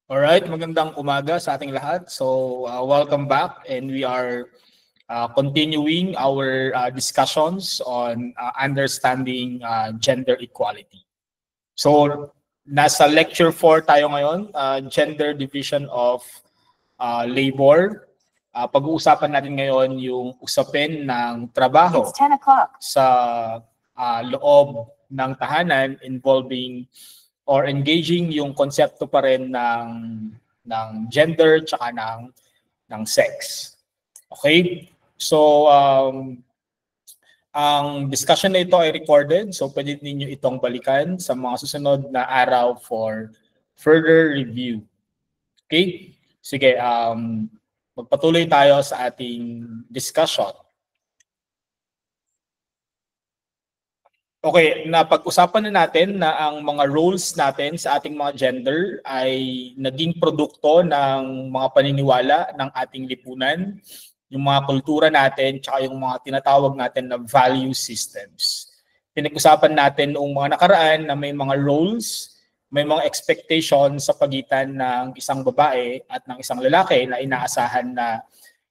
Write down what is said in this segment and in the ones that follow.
Alright, magandang umaga sa ating lahat. So, welcome back, and we are continuing our discussions on understanding gender equality. So, nasa lecture 4 tayo ngayon, gender division of labor. Pag-uusapan natin ngayon yung usapin ng trabaho sa loob ng tahanan involving or engaging yung konsepto pa rin ng gender tsaka ng sex. Okay? So, ang discussion na ito ay recorded, so pwede ninyo itong balikan sa mga susunod na araw for further review. Okay? Sige, magpatuloy tayo sa ating discussion. Okay, napag-usapan na natin na ang mga roles natin sa ating mga gender ay naging produkto ng mga paniniwala ng ating lipunan, yung mga kultura natin, tsaka yung mga tinatawag natin na value systems. Pinag-usapan natin noong mga nakaraan na may mga roles, may mga expectations sa pagitan ng isang babae at ng isang lalaki na inaasahan na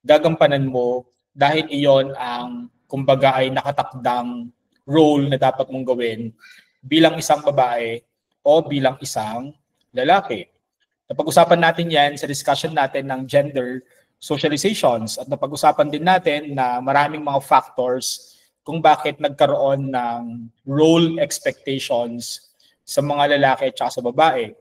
gagampanan mo dahil iyon ang kumbaga ay nakatakdang role na dapat mong gawin bilang isang babae o bilang isang lalaki. Napag-usapan natin yan sa discussion natin ng gender socializations at napag-usapan din natin na maraming mga factors kung bakit nagkaroon ng role expectations sa mga lalaki at sa babae.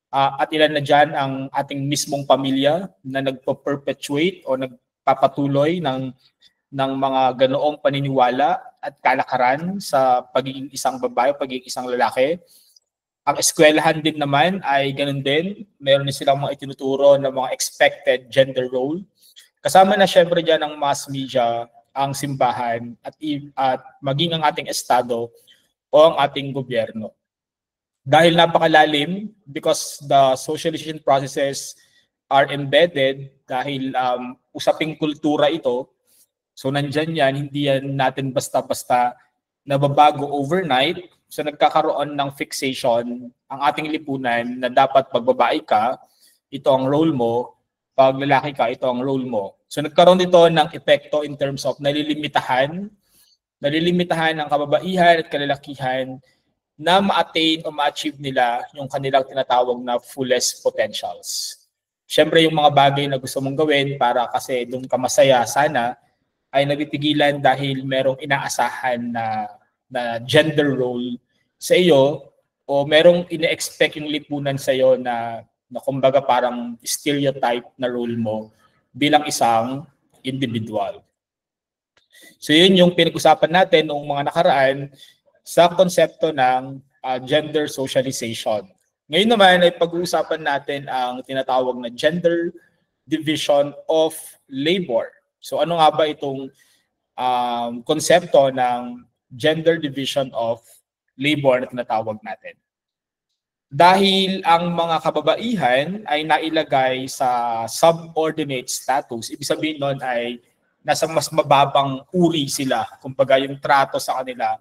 At ilan na dyan ang ating mismong pamilya na nagpo-perpetuate o nagpapatuloy ng mga ganoong paniniwala at kalakaran sa pagiging isang babae o pagiging isang lalaki. Ang eskwelahan din naman ay ganun din. Meron din silang mga itinuturo na mga expected gender role. Kasama na syempre dyan ang mass media, ang simbahan, at maging ang ating estado o ang ating gobyerno. Dahil napakalalim, because the socialization processes are embedded, dahil usaping kultura ito, so nandyan yan, hindi yan natin basta-basta nababago overnight. So nagkakaroon ng fixation ang ating lipunan na dapat pag babae ka, ito ang role mo, pag lalaki ka, ito ang role mo. So nagkaroon dito ng epekto in terms of nalilimitahan ng kababaihan at kalalakihan na ma-attain o ma-achieve nila yung kanilang tinatawag na fullest potentials. Siyempre yung mga bagay na gusto mong gawin para kasi doon ka masaya sana, ay napipigilan dahil merong inaasahan na gender role sa iyo o merong ine-expect yung lipunan sa iyo na kumbaga parang stereotype na role mo bilang isang individual. So yun yung pinag-usapan natin noong mga nakaraan sa konsepto ng gender socialization. Ngayon naman ay pag-uusapan natin ang tinatawag na gender division of labor. So ano nga ba itong konsepto ng gender division of labor na tinatawag natin? Dahil ang mga kababaihan ay nailagay sa subordinate status, ibig sabihin nun ay nasa mas mababang uri sila, kumbaga yung trato sa kanila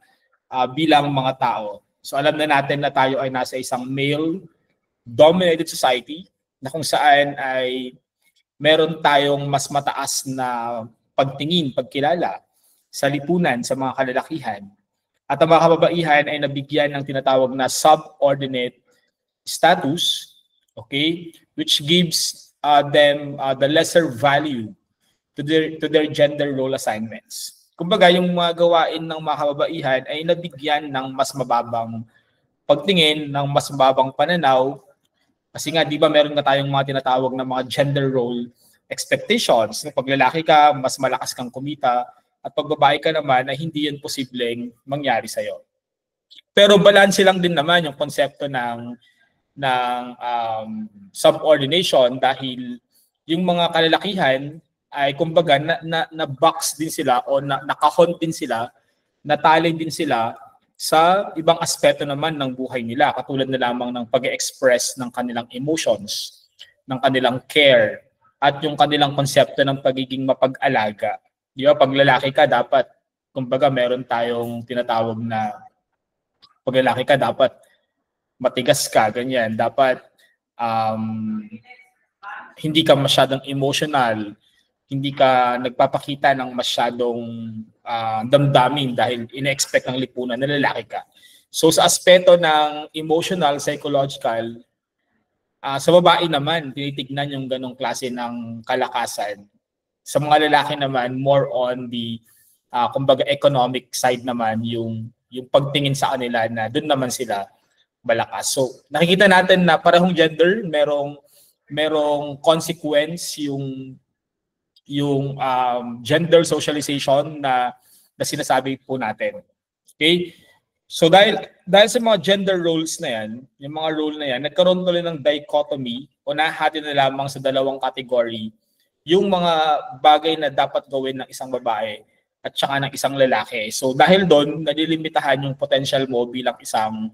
bilang mga tao. So alam na natin na tayo ay nasa isang male-dominated society na kung saan ay meron tayong mas mataas na pagtingin, pagkilala sa lipunan, sa mga kalalakihan. At ang mga kababaihan ay nabigyan ng tinatawag na subordinate status, okay, which gives them the lesser value to their gender role assignments. Kumbaga, yung mga gawain ng mga kababaihan ay nabigyan ng mas mababang pagtingin, ng mas mababang pananaw. Kasi nga, di ba meron na tayong mga tinatawag na mga gender role expectations. Pag lalaki ka, mas malakas kang kumita. At pag babae ka naman, ay hindi yan posibleng mangyari sa'yo. Pero balanse lang din naman yung konsepto ng subordination dahil yung mga kalalakihan ay kumbaga na-box din sila o nakahon din sila, natali din sila sa ibang aspeto naman ng buhay nila, katulad na lamang ng pag-express ng kanilang emotions, ng kanilang care, at yung kanilang konsepto ng pagiging mapag-alaga. Di ba, pag lalaki ka, dapat, kumbaga, meron tayong tinatawag na pag lalaki ka, dapat matigas ka, ganyan. Dapat hindi ka masyadong emotional, hindi ka nagpapakita ng masyadong damdamin dahil ina-expect ng lipunan na lalaki ka. So sa aspeto ng emotional, psychological, sa babae naman, tinitignan yung ganong klase ng kalakasan. Sa mga lalaki naman, more on the, kumbaga economic side naman, yung pagtingin sa kanila na doon naman sila malakas. So nakikita natin na parehong gender, merong consequence yung gender socialization na sinasabi po natin. Okay? So dahil sa mga gender roles na yan, yung mga role na yan, nagkaroon tuloy ng dichotomy o nahati na lamang sa dalawang category yung mga bagay na dapat gawin ng isang babae at saka ng isang lalaki. So dahil doon, nalilimitahan yung potential mo bilang isang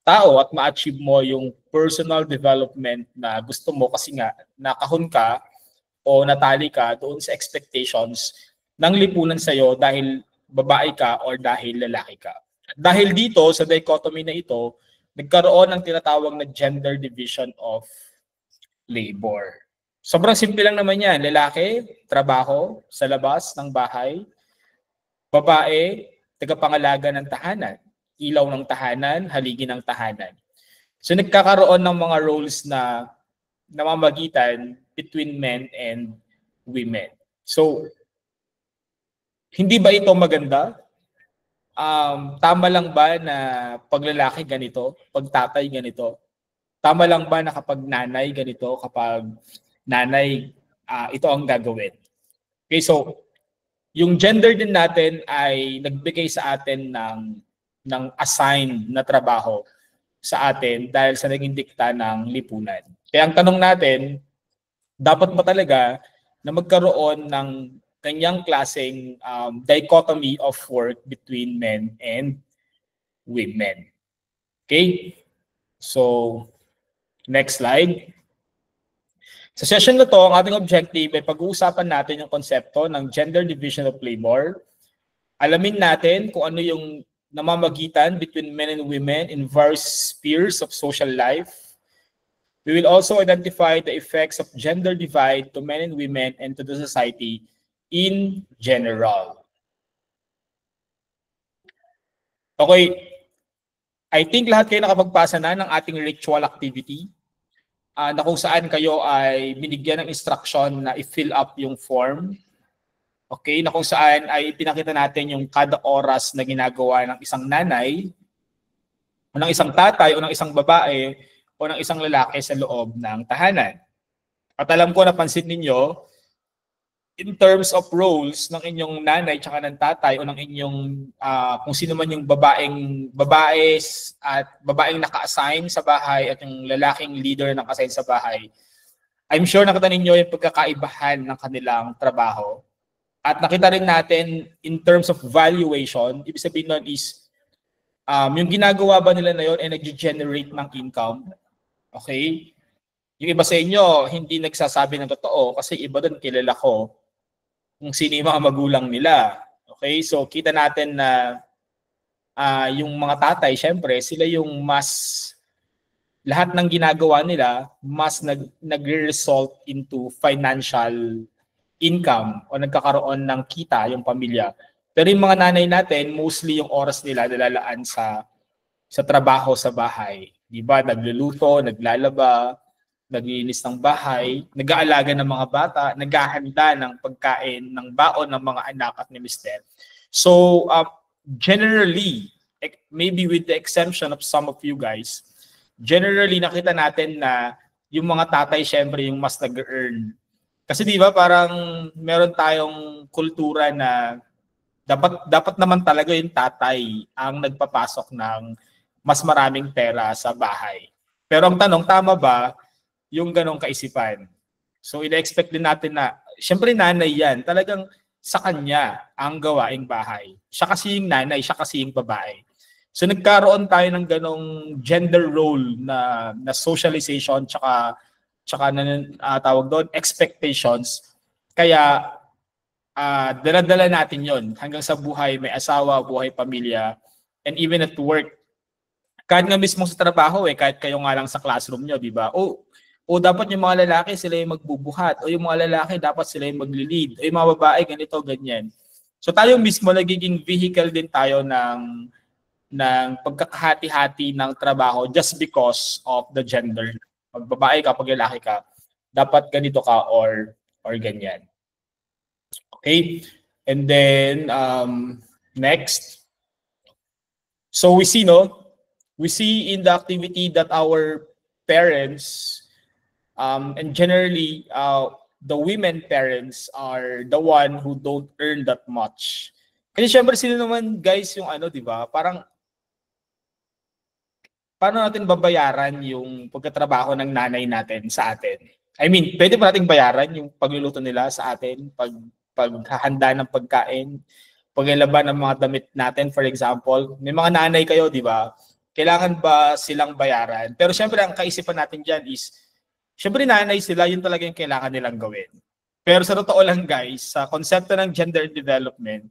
tao at ma-achieve mo yung personal development na gusto mo kasi nga nakahon ka o natali ka doon sa expectations ng lipunan sa'yo dahil babae ka or dahil lalaki ka. Dahil dito, sa dichotomy na ito, nagkaroon ng tinatawag na gender division of labor. Sobrang simple lang naman yan. Lalaki, trabaho sa labas ng bahay. Babae, tagapangalaga ng tahanan. Ilaw ng tahanan, haligi ng tahanan. So nagkakaroon ng mga roles na namamagitan between men and women. So, hindi ba ito maganda? Tama lang ba na pag lalaki ganito, pag tatay ganito? Tama lang ba na kapag nanay ganito, kapag nanay ito ang gagawin? Okay, so yung gender din natin ay nagbigay sa atin ng assigned na trabaho sa atin dahil sa naging dikta ng lipunan. Kaya ang tanong natin, dapat ba talaga na magkaroon ng kanyang klaseng dichotomy of work between men and women? Okay? So, next slide. Sa session na to, ang ating objective ay pag-uusapan natin yung konsepto ng gender division of labor. Alamin natin kung ano yung namamagitan between men and women in various spheres of social life. We will also identify the effects of gender divide to men and women and to the society in general. Okay, I think lahat kayo nakapagpasa na ng ating ritual activity na kung saan kayo ay binigyan ng instruction na i-fill up yung form. Okay, na kung saan ay pinakita natin yung kada oras na ginagawa ng isang nanay, o ng isang tatay, o ng isang babae, o ng isang lalaki sa loob ng tahanan. At alam ko, napansin ninyo, in terms of roles ng inyong nanay tsaka ng tatay o ng inyong kung sino man yung babae at babaeng naka-assign sa bahay at yung lalaking leader na naka-assign sa bahay, I'm sure nakita ninyo yung pagkakaibahan ng kanilang trabaho. At nakita rin natin in terms of valuation, ibig sabihin nun is yung ginagawa ba nila na yun ay nag-generate ng income. Okay? Yung iba sa inyo, hindi nagsasabi ng totoo kasi iba doon kilala ko kung sino yung mga magulang nila. Okay? So, kita natin na yung mga tatay, syempre, sila yung mas, lahat ng ginagawa nila, mas nag-result into financial income o nagkakaroon ng kita yung pamilya. Pero yung mga nanay natin, mostly yung oras nila nalalaan sa trabaho sa bahay. Diba? Nagluluto, naglalaba, naglilinis ng bahay, nag-aalaga ng mga bata, naghahanda ng pagkain, ng baon ng mga anak at ni mister. So, generally, maybe with the exemption of some of you guys, generally nakita natin na yung mga tatay syempre yung mas nag-earn. Kasi di ba parang meron tayong kultura na dapat naman talaga yung tatay ang nagpapasok ng mas maraming pera sa bahay. Pero ang tanong, tama ba yung ganong kaisipan? So ina-expect din natin na, syempre nanay yan, talagang sa kanya ang gawaing bahay. Siya kasi yung nanay, siya kasi yung babae. So nagkaroon tayo ng ganong gender role na socialization tsaka tawag doon, expectations. Kaya dala-dala natin yon hanggang sa buhay, may asawa, buhay pamilya, and even at work. Kahit nga mismo sa trabaho, kahit kayo nga lang sa classroom nyo, di ba? Oh, o dapat yung mga lalaki sila yung magbubuhat, o yung mga lalaki dapat sila yung magli-lead, o yung mga babae ganito, ganyan. So tayo mismo nagiging vehicle din tayo ng pagkakahati-hati ng trabaho just because of the gender. Pag babae ka, pag lalaki ka, dapat ganito ka or ganyan. Okay? And then next. So we see in the activity that our parents and generally the women parents are the one who don't earn that much. Kasi syempre sino naman guys yung di ba? Parang paano natin babayaran yung pagtatrabaho ng nanay natin sa atin? I mean, pwede ba nating bayaran yung pagluluto nila sa atin, paghahanda ng pagkain, paglalaban ng mga damit natin, for example. May mga nanay kayo, di ba? Kailangan ba silang bayaran? Pero syempre, ang kaisipan natin dyan is, syempre nanay sila, yun talaga yung kailangan nilang gawin. Pero sa totoo lang guys, sa konsepto ng gender development,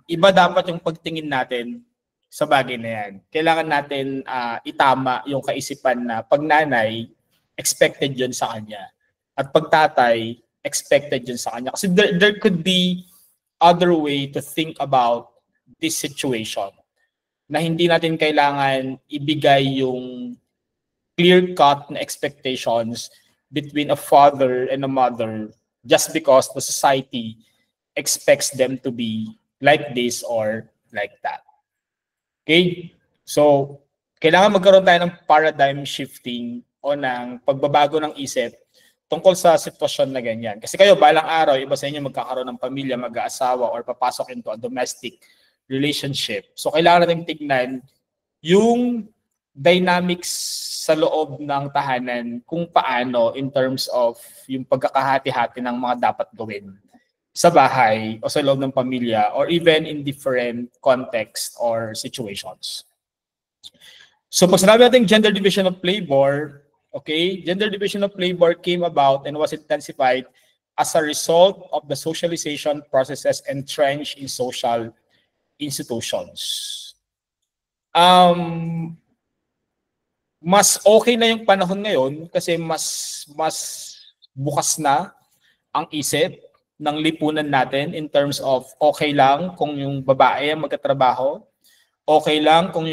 iba dapat yung pagtingin natin sa bagay na yan. Kailangan natin itama yung kaisipan na pag nanay, expected yun sa kanya. At pag tatay, expected yun sa kanya. Kasi there could be other way to think about this situation na hindi natin kailangan ibigay yung clear-cut na expectations between a father and a mother just because the society expects them to be like this or like that. Okay? So, kailangan magkaroon tayo ng paradigm shifting o ng pagbabago ng isip tungkol sa sitwasyon na ganyan. Kasi kayo, balang araw, iba sa inyo magkakaroon ng pamilya, mag-aasawa, or papasok into a domestic relationship. So, kailangan natin tignan yung dynamics sa loob ng tahanan kung paano in terms of yung pagkakahati-hati ng mga dapat gawin sa bahay o sa loob ng pamilya or even in different context or situations. So pag sinabi natin gender division of labor, okay, gender division of labor came about and was intensified as a result of the socialization processes entrenched in social institutions. Mas okay na yung panahon ngayon kasi mas bukas na ang isip ng lipunan natin in terms of okay lang kung yung babae ang magkatrabaho, okay lang kung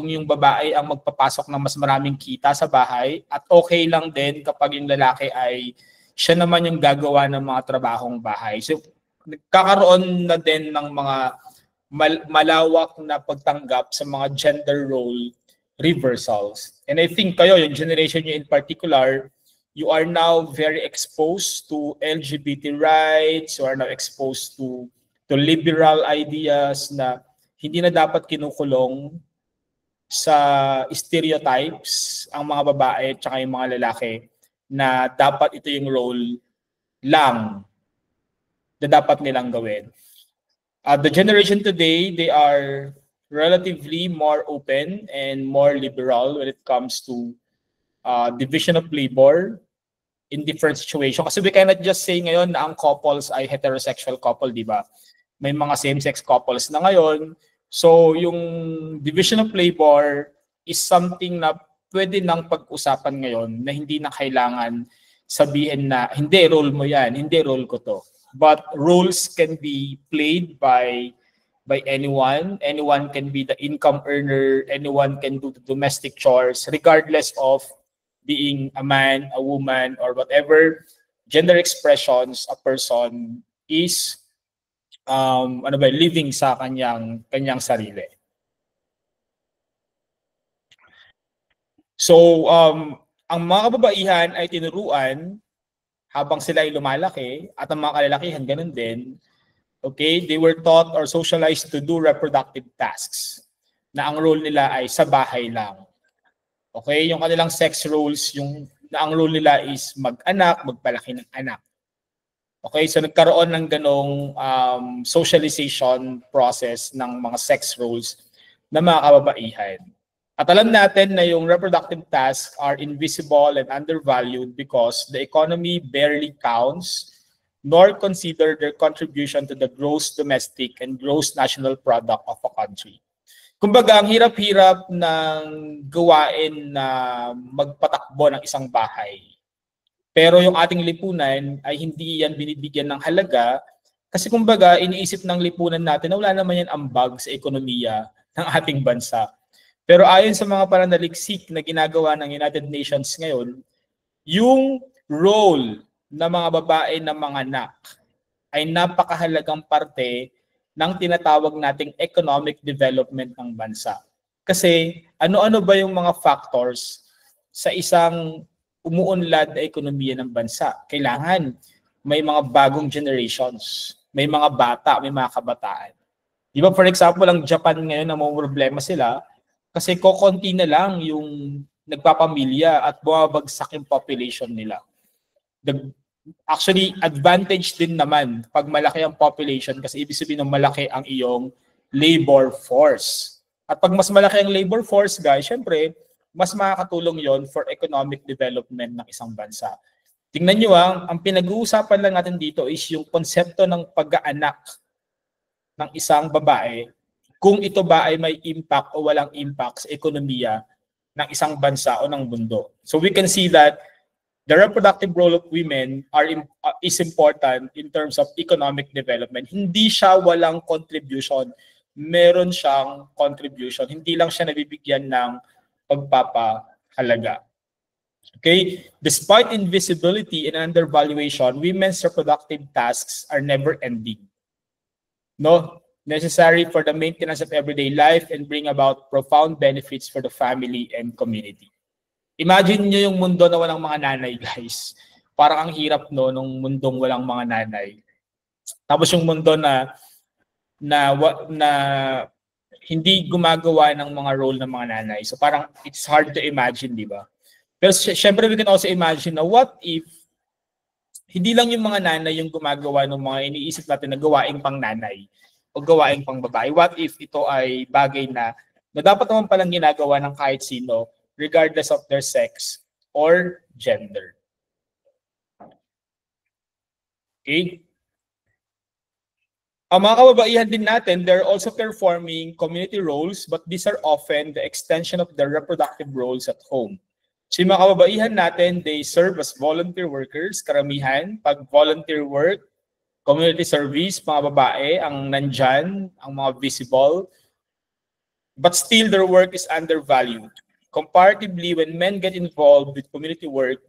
yung babae ang magpapasok ng mas maraming kita sa bahay, at okay lang din kapag yung lalaki ay siya naman yung gagawa ng mga trabahong bahay. So nagkakaroon na din ng mga malawak na pagtanggap sa mga gender role reversals. And I think kayo, yung generation nyo in particular, you are now very exposed to LGBT rights, you are now exposed to liberal ideas na hindi na dapat kinukulong sa stereotypes ang mga babae at saka yung mga lalaki na dapat ito yung role lang na dapat nilang gawin. The generation today, they are relatively more open and more liberal when it comes to division of labor in different situations. Kasi we cannot just say ngayon na ang couples ay heterosexual couple, di ba? May mga same-sex couples na ngayon. So yung division of labor is something na pwede nang pag-usapan ngayon na hindi na kailangan sabihin na hindi, role mo yan, hindi, role ko to. But roles can be played by anyone. Anyone can be the income earner. Anyone can do the domestic chores, regardless of being a man, a woman, or whatever gender expressions a person is living sa kanyang sarili. So ang mga kababaihan ay tinuruan habang sila ay lumalaki, at ang mga kalalakihan ganun din. Okay, they were taught or socialized to do reproductive tasks na ang role nila ay sa bahay lang. Okay, yung kanilang sex roles, ang role nila is mag-anak, magpalaki ng anak. Okay, so nagkaroon ng ganong socialization process ng mga sex roles na mga kababaihan. At alam natin na yung reproductive tasks are invisible and undervalued because the economy barely counts nor consider their contribution to the gross domestic and gross national product of a country. Kumbaga, ang hirap-hirap ng gawain na magpatakbo ng isang bahay. Pero yung ating lipunan ay hindi yan binibigyan ng halaga kasi kumbaga iniisip ng lipunan natin na wala naman yan ambag sa ekonomiya ng ating bansa. Pero ayon sa mga pananaliksik na ginagawa ng United Nations ngayon, yung role ng mga babae na mga anak ay napakahalagang parte ng tinatawag nating economic development ng bansa. Kasi ano-ano ba yung mga factors sa isang umuunlad na ekonomiya ng bansa? Kailangan may mga bagong generations, may mga bata, may mga kabataan. Di ba, for example, ang Japan ngayon na may problema sila kasi kokonti na lang yung nagpapamilya at bumabagsak yung population nila. Actually, advantage din naman pag malaki ang population kasi ibig sabihin ng malaki ang iyong labor force. At pag mas malaki ang labor force, guys, syempre, mas makakatulong yon for economic development ng isang bansa. Tingnan nyo ang pinag-uusapan lang natin dito is yung konsepto ng pag-aanak ng isang babae, kung ito ba ay may impact o walang impact sa ekonomiya ng isang bansa o ng mundo. So we can see that the reproductive role of women is important in terms of economic development. Hindi siya walang contribution. Meron siyang contribution. Hindi lang siya nabibigyan ng pagpapahalaga. Okay? Despite invisibility and undervaluation, women's reproductive tasks are never ending. No? Necessary for the maintenance of everyday life and bring about profound benefits for the family and community. Imagine nyo yung mundo na walang mga nanay, guys. Parang ang hirap no nung mundong walang mga nanay. Tapos yung mundo na hindi gumagawa ng mga role ng mga nanay. So parang it's hard to imagine, di ba? Pero syempre we can also imagine na what if hindi lang yung mga nanay yung gumagawa ng mga iniisip natin na gawaing pang nanay o gawaing pang babae. What if ito ay bagay na dapat naman palang ginagawa ng kahit sino regardless of their sex or gender. Okay? Ang mga kababaihan din natin, they're also performing community roles, but these are often the extension of their reproductive roles at home. So yung mga kababaihan natin, they serve as volunteer workers, karamihan, pag volunteer work, community service, mga babae, ang nandyan, ang mga visible, but still their work is undervalued. Comparatively, when men get involved with community work,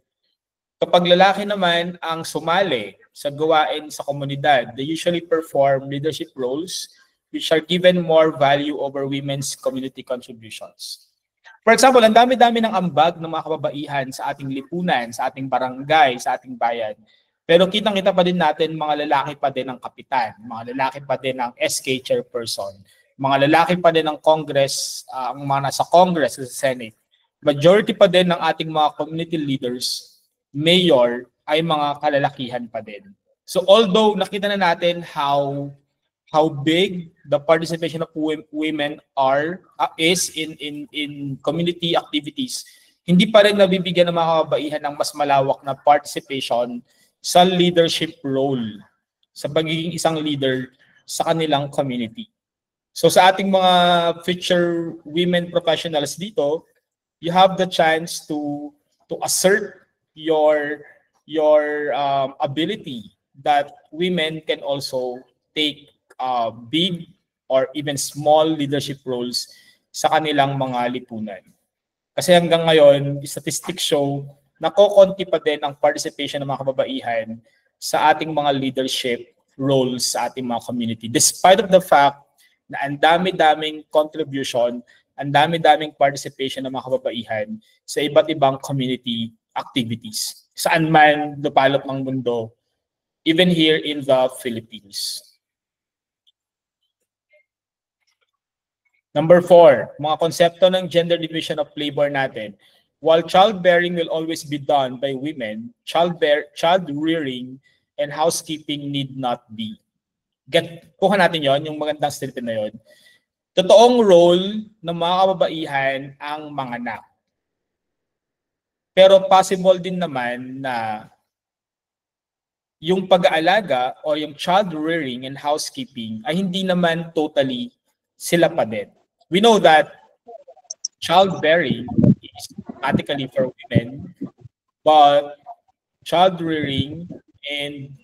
kapag lalaki naman ang sumali sa gawain sa komunidad, they usually perform leadership roles which are given more value over women's community contributions. For example, ang dami-dami ng ambag ng mga kababaihan sa ating lipunan, sa ating barangay, sa ating bayan. Pero kitang-kita pa din natin, mga lalaki pa din ang kapitan, mga lalaki pa din ang SK chairperson, mga lalaki pa din ng Congress, ang mga nasa Congress, sa Senate. Majority pa din ng ating mga community leaders, mayor, ay mga kalalakihan pa din. So although nakita na natin how big the participation of women is in community activities, hindi pa rin nabibigyan ng mga kababaihan ng mas malawak na participation sa leadership role, sa pagiging isang leader sa kanilang community. So sa ating mga future women professionals dito, you have the chance to assert your ability that women can also take big or even small leadership roles sa kanilang mga lipunan. Kasi hanggang ngayon, statistics show na kokonti pa din ang participation ng mga kababaihan sa ating mga leadership roles sa ating mga community. Despite of the fact na ang dami-daming contribution, ang dami-daming participation ng mga kababaihan sa iba't ibang community activities. Saan man lupalop ng mundo, even here in the Philippines. Number 4, mga konsepto ng gender division of labor natin. While childbearing will always be done by women, child rearing and housekeeping need not be. Kuha natin yon, yung magandang statement na yon. Totoong role ng mga kababaihan ang manganak. Pero possible din naman na yung pag-aalaga o yung child rearing and housekeeping ay hindi naman totally sila pa din. We know that childbearing is automatically for women, but child rearing and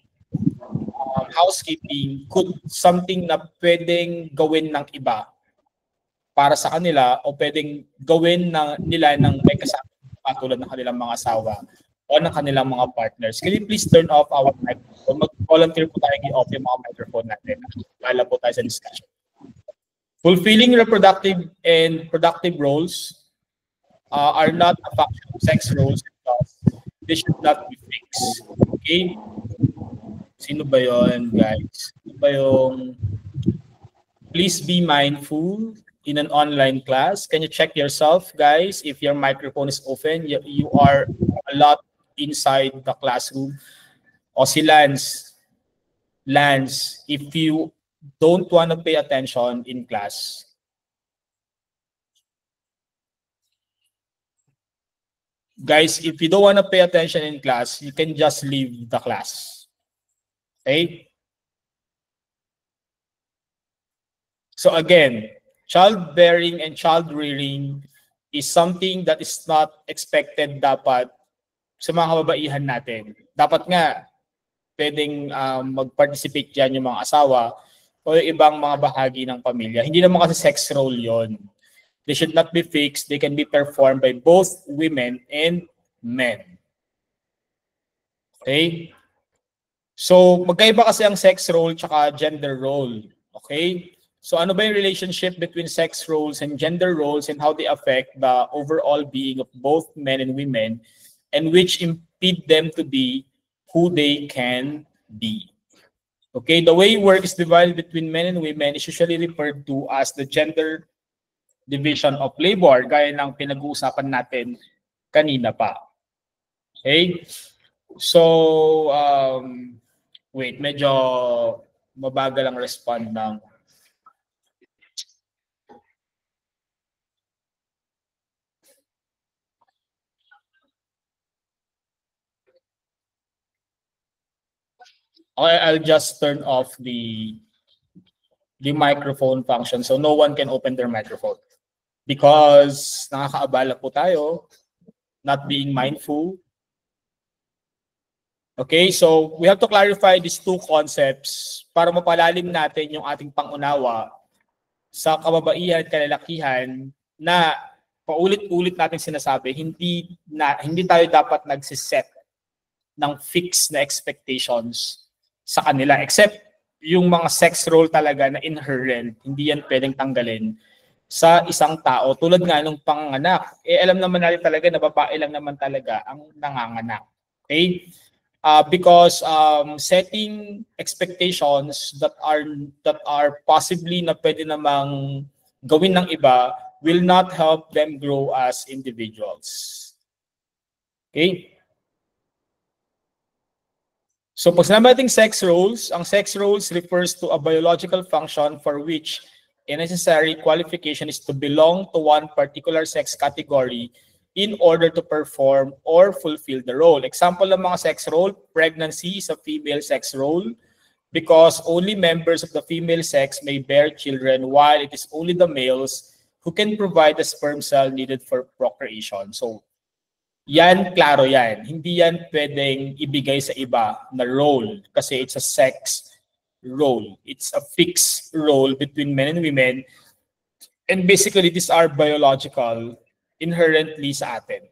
housekeeping could something na pwedeng gawin ng iba para sa kanila o pwedeng gawin nila ng may kasama katulad ng kanilang mga asawa o ng kanilang mga partners. Can you please turn off our microphone? Mag-volunteer po tayo i-off yung mga microphone natin. Wala po tayo sa discussion. Fulfilling reproductive and productive roles are not a function of sex roles and thus they should not be fixed. Okay? Sino ba yun, guys? Sino ba yung please be mindful in an online class? Can you check yourself, guys? If your microphone is open, you are a lot inside the classroom. O si Lance, if you don't want to pay attention in class, guys, if you don't want to pay attention in class, you can just leave the class. Okay? So again, childbearing and child rearing is something that is not expected dapat sa mga kababaihan natin. Dapat nga, pwedeng mag-participate dyan yung mga asawa o yung ibang mga bahagi ng pamilya. Hindi naman kasi sex role yon. They should not be fixed. They can be performed by both women and men. Okay? So, magkaiba kasi ang sex role tsaka gender role. Okay? So, ano ba yung relationship between sex roles and gender roles and how they affect the overall being of both men and women and which impede them to be who they can be. Okay? The way work is divided between men and women is usually referred to as the gender division of labor, gaya ng pinag-uusapan natin kanina pa. Okay? So, wait, medyo mabagal ang respond ng okay, I'll just turn off the microphone function so no one can open their microphone. Because nakakaabala po tayo, not being mindful. Okay, so we have to clarify these two concepts para mapalalim natin yung ating pangunawa sa kababaihan at kalalakihan na paulit-ulit natin sinasabi, hindi tayo dapat nagsiset ng fixed na expectations sa kanila except yung mga sex role talaga na inherent, hindi yan pwedeng tanggalin sa isang tao. Tulad nga nung panganak, alam naman natin talaga na babae lang naman talaga ang nanganganak. Okay? Because setting expectations that are possibly na pwede namang gawin ng iba will not help them grow as individuals. Okay? So pag sinabi natin sex roles, ang sex roles refers to a biological function for which a necessary qualification is to belong to one particular sex category in order to perform or fulfill the role. Example ng mga sex role, pregnancy is a female sex role because only members of the female sex may bear children while it is only the males who can provide the sperm cell needed for procreation. So, yan, klaro yan. Hindi yan pwedeng ibigay sa iba na role kasi it's a sex role. It's a fixed role between men and women. And basically, these are biological inherently sa atin.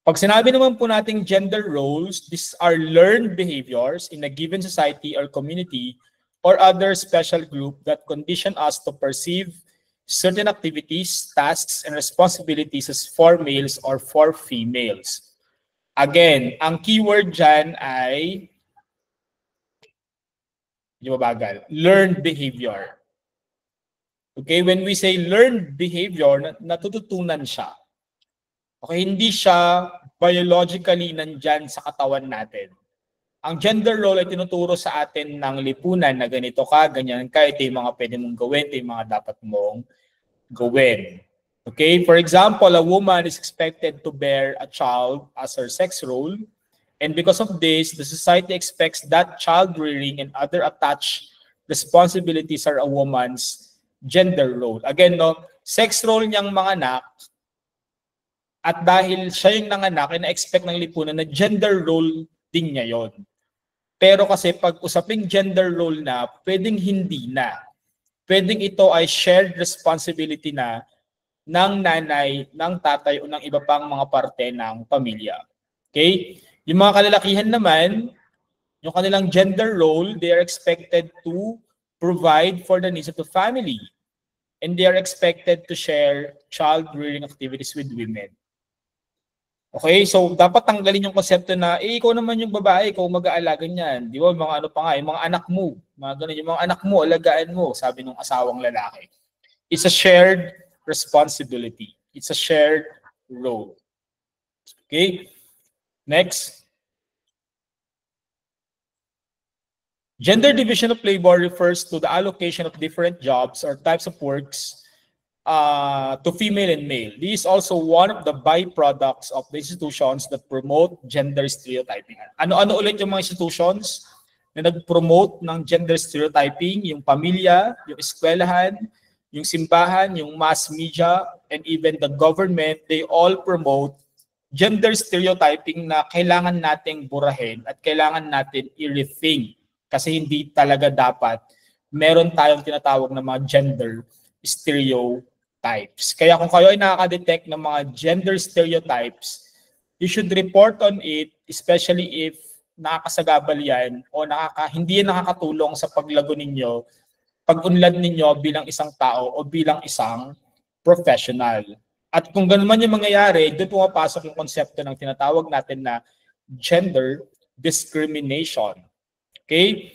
Pag sinabi naman po nating gender roles, these are learned behaviors in a given society or community or other special group that condition us to perceive certain activities, tasks, and responsibilities as for males or for females. Again, ang keyword dyan ay learned behavior. Okay, when we say learned behavior, natututunan siya. Okay, hindi siya biologically nandyan sa katawan natin. Ang gender role ay tinuturo sa atin ng lipunan na ganito ka, ganyan ka, ito yung mga pwede mong gawin, ito yung mga dapat mong gawin. Okay, for example, a woman is expected to bear a child as her sex role. And because of this, the society expects that child rearing and other attached responsibilities are a woman's gender role. Again, no, sex role niyang manganak, at dahil siya yung nanganak, ina-expect ng lipunan na gender role din niya yon. Pero kasi pag usaping gender role na, pwedeng hindi na. Pwedeng ito ay shared responsibility na ng nanay, ng tatay o ng iba pang mga parte ng pamilya. Okay? Yung mga kalalakihan naman, yung kanilang gender role, they are expected to provide for the needs of the family. And they are expected to share child-rearing activities with women. Okay, so dapat tanggalin yung konsepto na, ikaw naman yung babae, ikaw mag-aalaga niyan. Di ba, mga ano pa nga, yung mga anak mo, mga ganun, yung mga anak mo, alagaan mo, sabi ng asawang lalaki. It's a shared responsibility. It's a shared role. Okay, next. Gender division of labor refers to the allocation of different jobs or types of works to female and male. This is also one of the byproducts of the institutions that promote gender stereotyping. Ano-ano ulit yung mga institutions na nag-promote ng gender stereotyping? Yung pamilya, yung eskwelahan, yung simbahan, yung mass media, and even the government, they all promote gender stereotyping na kailangan nating burahin at kailangan natin i-rethink. Kasi hindi talaga dapat meron tayong tinatawag na mga gender stereotypes. Kaya kung kayo ay nakaka-detect ng mga gender stereotypes, you should report on it, especially if nakakasagabal yan o hindi yan nakakatulong sa paglago ninyo, pag-unlad ninyo bilang isang tao o bilang isang professional. At kung ganun man yung mangyayari, doon pumapasok yung konsepto ng tinatawag natin na gender discrimination. Okay?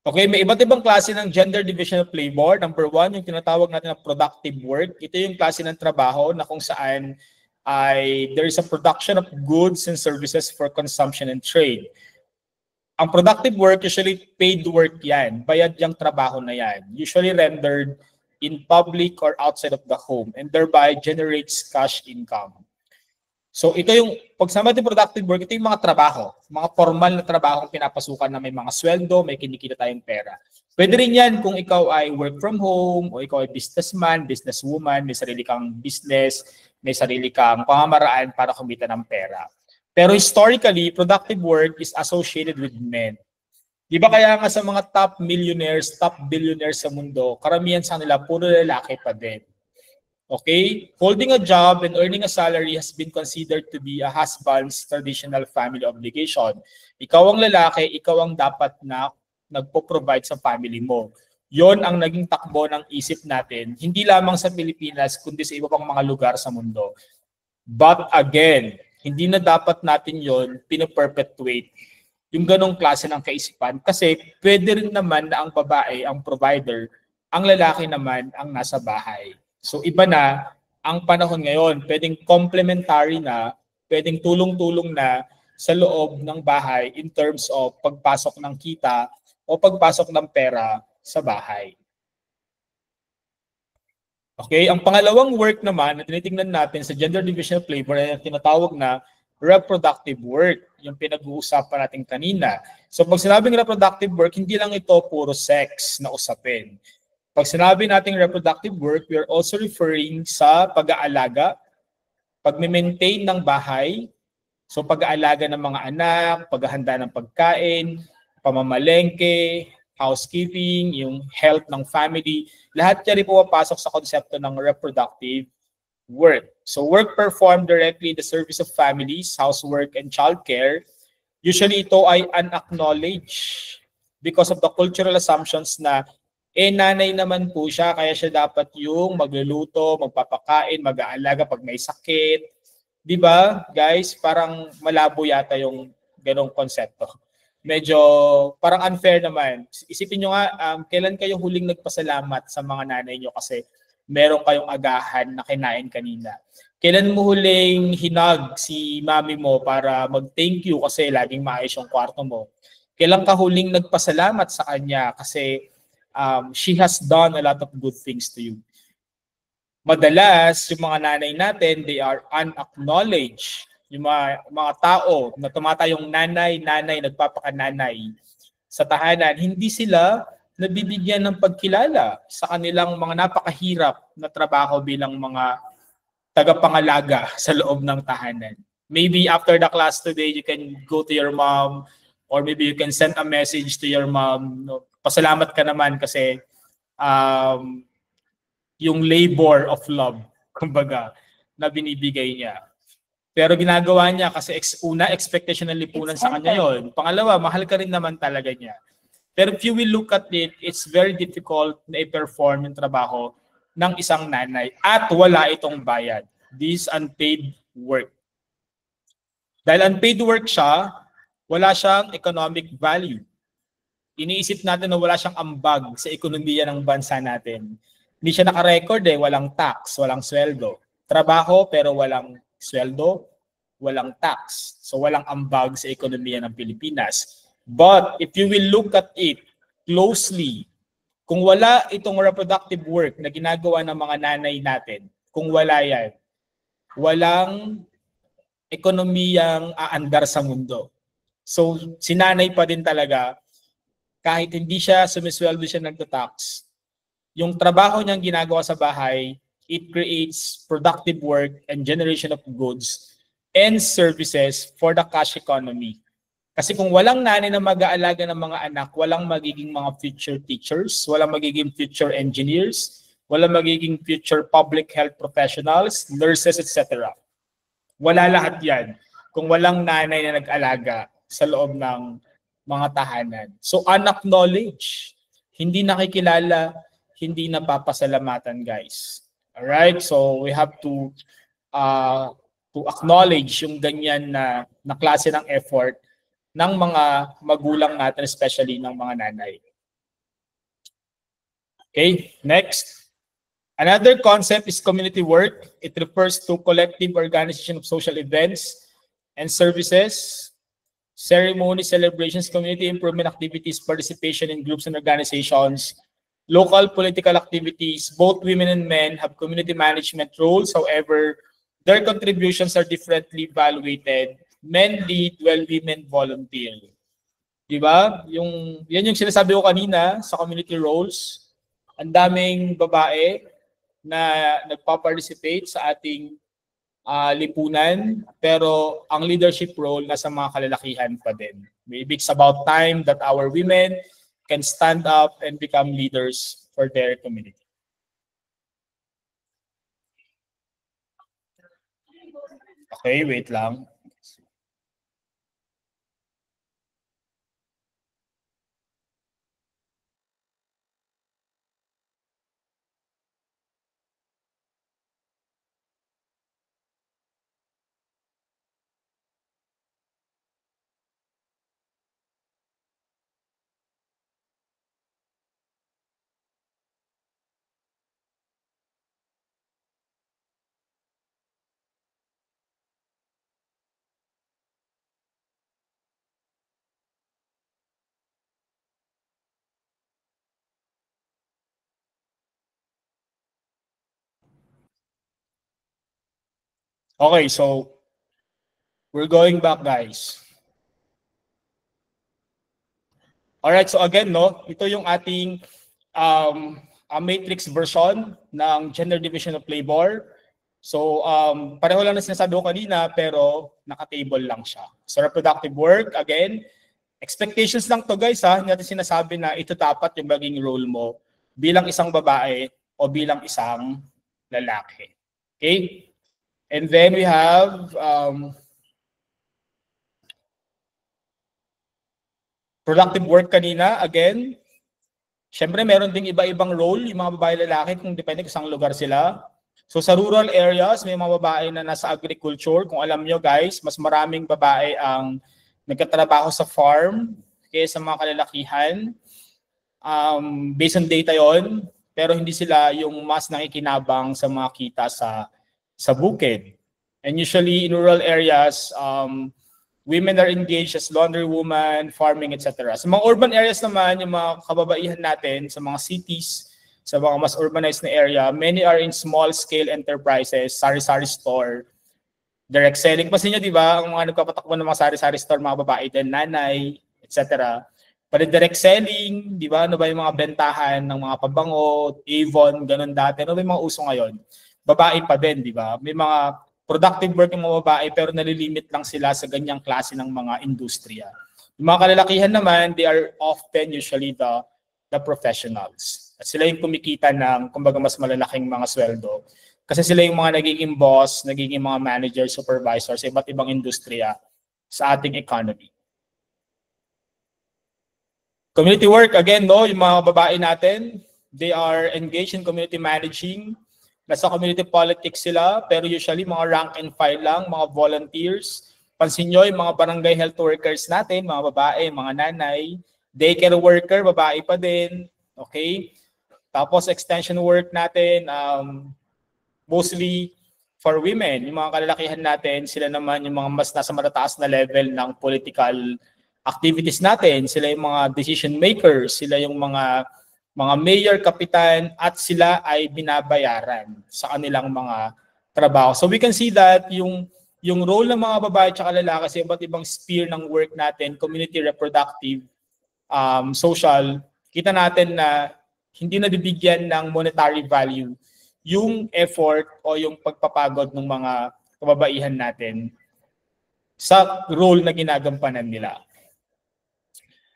Okay, may iba't ibang klase ng gender division of labor. Number one, yung tinatawag natin na productive work. Ito yung klase ng trabaho na kung saan there is a production of goods and services for consumption and trade. Ang productive work, usually paid work yan. Bayad yung trabaho na yan. Usually rendered in public or outside of the home and thereby generates cash income. So ito yung, pag sama natin productive work, ito yung mga trabaho, mga formal na trabaho kung pinapasukan na may mga sweldo, may kinikita tayong pera. Pwede rin yan kung ikaw ay work from home, o ikaw ay businessman, businesswoman, may sarili kang business, may sarili kang pamamaraan para kumita ng pera. Pero historically, productive work is associated with men. Di ba kaya nga sa mga top millionaires, top billionaires sa mundo, karamihan sa kanila, puro lalaki pa din. Okay? Holding a job and earning a salary has been considered to be a husband's traditional family obligation. Ikaw ang lalaki, ikaw ang dapat na nagpo-provide sa family mo. Yon ang naging takbo ng isip natin, hindi lamang sa Pilipinas, kundi sa iba pang mga lugar sa mundo. But again, hindi na dapat natin yon pinaperpetuate yung ganong klase ng kaisipan kasi pwede rin naman na ang babae ang provider, ang lalaki naman ang nasa bahay. So iba na ang panahon ngayon, pwedeng complementary na, pwedeng tulong-tulong na sa loob ng bahay in terms of pagpasok ng kita o pagpasok ng pera sa bahay. Okay, ang pangalawang work naman na tinitingnan natin sa gender division of labor ay tinatawag na reproductive work, yung pinag-uusapan natin kanina. So pag sinabing reproductive work, hindi lang ito puro sex na usapin. Pag sinabi nating reproductive work, we are also referring sa pag-aalaga, pag-maintain ng bahay, so pag-aalaga ng mga anak, paghahanda ng pagkain, pamamalengke, housekeeping, yung health ng family, lahat yan rin pumapasok sa konsepto ng reproductive work. So work performed directly in the service of families, housework, and childcare. Usually ito ay unacknowledged because of the cultural assumptions na nanay naman po siya, kaya siya dapat yung magluluto, magpapakain, mag-aalaga pag may sakit. Di ba, guys? Parang malabo yata yung ganong konsepto. Medyo parang unfair naman. Isipin nyo nga, kailan kayo huling nagpasalamat sa mga nanay nyo kasi meron kayong agahan na kinain kanina? Kailan mo huling hinag si mami mo para mag-thank you kasi laging maayos yung kwarto mo? Kailan ka huling nagpasalamat sa kanya kasi she has done a lot of good things to you? Madalas, yung mga nanay natin, they are unacknowledged. Yung mga tao na tumatayong nanay, nagpapakananay, sa tahanan, hindi sila nabibigyan ng pagkilala sa kanilang mga napakahirap na trabaho bilang mga tagapangalaga sa loob ng tahanan. Maybe after the class today, you can go to your mom or maybe you can send a message to your mom. No? Pasalamat ka naman kasi yung labor of love, kumbaga, na binibigay niya. Pero ginagawa niya kasi una, expectation ng lipunan sa kanya yon. Pangalawa, mahal ka rin naman talaga niya. Pero if you will look at it, it's very difficult na i-perform yung trabaho ng isang nanay at wala itong bayad. This unpaid work. Dahil unpaid work siya, wala siyang economic value. Iniisip natin na wala siyang ambag sa ekonomiya ng bansa natin. Hindi siya nakarecord walang tax, walang sweldo. Trabaho pero walang sweldo, walang tax. So walang ambag sa ekonomiya ng Pilipinas. But if you will look at it closely, kung wala itong reproductive work na ginagawa ng mga nanay natin, kung wala yan, walang ekonomiyang aandar sa mundo. So si nanay pa din talaga, kahit hindi siya sumisweldo siya nagta-tax, yung trabaho niyang ginagawa sa bahay, it creates productive work and generation of goods and services for the cash economy. Kasi kung walang nanay na mag-aalaga ng mga anak, walang magiging mga future teachers, walang magiging future engineers, walang magiging future public health professionals, nurses, etc. Wala lahat yan kung walang nanay na nag-alaga sa loob ng mga tahanan. So unacknowledged, hindi nakikilala, hindi napapasalamatan, guys. Alright? So we have to acknowledge yung ganyan na klase ng effort ng mga magulang natin, especially ng mga nanay. Okay, next. Another concept is community work. It refers to collective organization of social events and services, ceremonies, celebrations, community improvement activities, participation in groups and organizations, local political activities. Both women and men have community management roles. However, their contributions are differently evaluated. Men lead while women volunteer. Diba? Yan yung sinasabi ko kanina sa community roles. Ang daming babae na nagpa-participate sa ating lipunan, pero ang leadership role nasa mga kalalakihan pa din. Maybe it's about time that our women can stand up and become leaders for their community. Okay, wait lang. Okay, so we're going back, guys. Alright, so again, no, ito yung ating matrix version ng gender division of labor. So pareho lang na sinasabi ko kanina, pero naka-table lang siya. So reproductive work, again, expectations lang to, guys, ha. Hindi natin sinasabi na ito dapat yung maging role mo bilang isang babae o bilang isang lalaki. Okay? And then we have productive work kanina. Again, syempre meron ding iba-ibang role yung mga babae lalaki kung depende kung saan lugar sila. So sa rural areas, may mga babae na nasa agriculture. Kung alam nyo, guys, mas maraming babae ang nagkatrabaho sa farm kaysa sa mga kalalakihan. Based on data yon, pero hindi sila yung mas nakikinabang sa mga kita sa bukid. And usually in rural areas, women are engaged as laundrywoman, farming, etc. Sa mga urban areas naman, yung mga kababaihan natin sa mga cities, sa mga mas urbanized na area, many are in small-scale enterprises, sari-sari store, direct selling. Kasi nyo, di ba, ang mga nagpapatakbo ng mga sari-sari store, mga babae din, nanay, etc. direct selling, di ba? Ano ba yung mga bentahan ng mga pabango, Avon, ganun dati. Ano ba yung mga uso ngayon? Babae pa din, di ba? May mga productive work yung mga babae pero nalilimit lang sila sa ganyang klase ng mga industriya. Yung mga kalalakihan naman, they are often usually the professionals. At sila yung kumikita ng, kumbaga, mas malalaking mga sweldo. Kasi sila yung mga nagiging boss, nagiging mga manager, supervisor sa iba't ibang industriya sa ating economy. Community work, again, no, yung mga babae natin, they are engaged in community managing. Nasa community politics sila, pero usually mga rank and file lang, mga volunteers. Pansin nyo, yung mga barangay health workers natin, mga babae, mga nanay, daycare worker, babae pa din. Okay? Tapos extension work natin, mostly for women. Yung mga kalalakihan natin, sila naman yung mga mas nasa matataas na level ng political activities natin. Sila yung mga decision makers, sila yung mga mayor, kapitan, at sila ay binabayaran sa kanilang mga trabaho. So we can see that yung role ng mga babae at lalaki sa iba't ibang sphere ng work natin, community, reproductive, social, kita natin na hindi nabibigyan ng monetary value yung effort o yung pagpapagod ng mga kababaihan natin sa role na ginagampanan nila.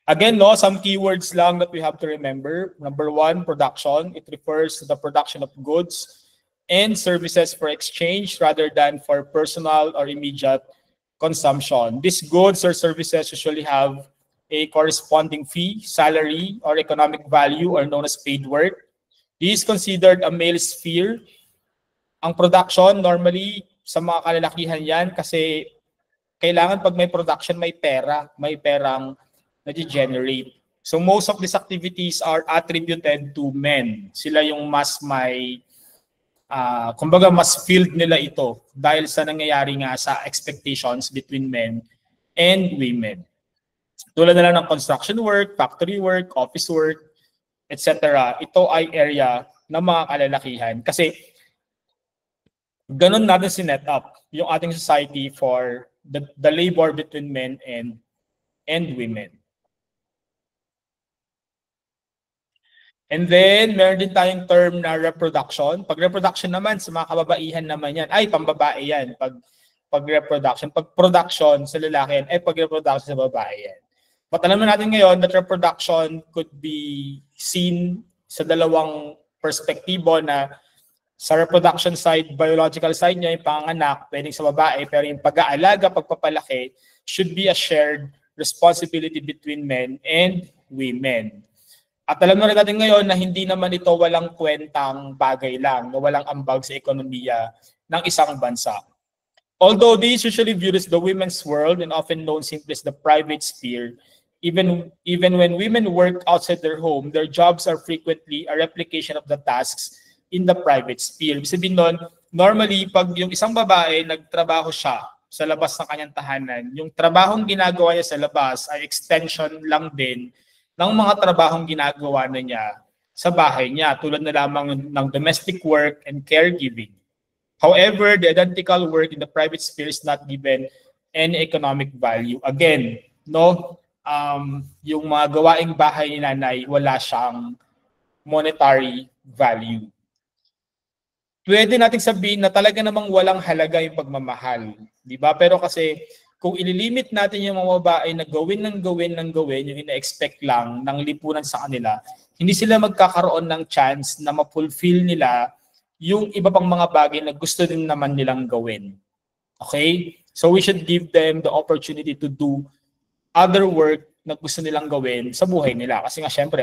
Again, no, some keywords lang that we have to remember. Number one, production. It refers to the production of goods and services for exchange rather than for personal or immediate consumption. These goods or services usually have a corresponding fee, salary, or economic value, or known as paid work. This is considered a male sphere. Ang production, normally, sa mga kalalakihan yan kasi kailangan pag may production, may pera, may perang na-generate. So most of these activities are attributed to men. Sila yung mas may, kumbaga mas field nila ito dahil sa nangyayari nga sa expectations between men and women. Tulad na lang ng construction work, factory work, office work, etc. Ito ay area ng mga kalalakihan. Kasi ganun natin sinet up yung ating society for the labor between men and women. And then, meron din tayong term na reproduction. Pag reproduction naman, sa mga kababaihan naman yan, ay, pambabae yan. Pag reproduction. Pag production sa lalaki yan, ay pag reproduction sa babae yan. But alam natin ngayon that reproduction could be seen sa dalawang perspektibo na sa reproduction side, biological side niya, yung panganak, pwedeng sa babae, pero yung pag-aalaga, pagpapalaki, should be a shared responsibility between men and women. At alam na rin natin ngayon na hindi naman ito walang kwentang bagay lang, na walang ambag sa ekonomiya ng isang bansa. Although this is usually viewed as the women's world and often known simply as the private sphere, even when women work outside their home, their jobs are frequently a replication of the tasks in the private sphere. Ibig sabihin nun, normally, pag yung isang babae, nagtrabaho siya sa labas ng kanyang tahanan, yung trabahong ginagawa niya sa labas ay extension lang din ng mga trabahong ginagawa na niya sa bahay niya, tulad na lamang ng domestic work and caregiving. However, the identical work in the private sphere is not given any economic value. Again, no, yung mga gawaing bahay ni nanay, wala siyang monetary value. Pwede natin sabihin na talaga namang walang halaga yung pagmamahal, di ba? Pero kasi kung ililimit natin yung mga babae na gawin yung ina-expect lang ng lipunan sa kanila, hindi sila magkakaroon ng chance na ma-fulfill nila yung iba pang mga bagay na gusto din naman nilang gawin. Okay? So we should give them the opportunity to do other work na gusto nilang gawin sa buhay nila. Kasi nga syempre,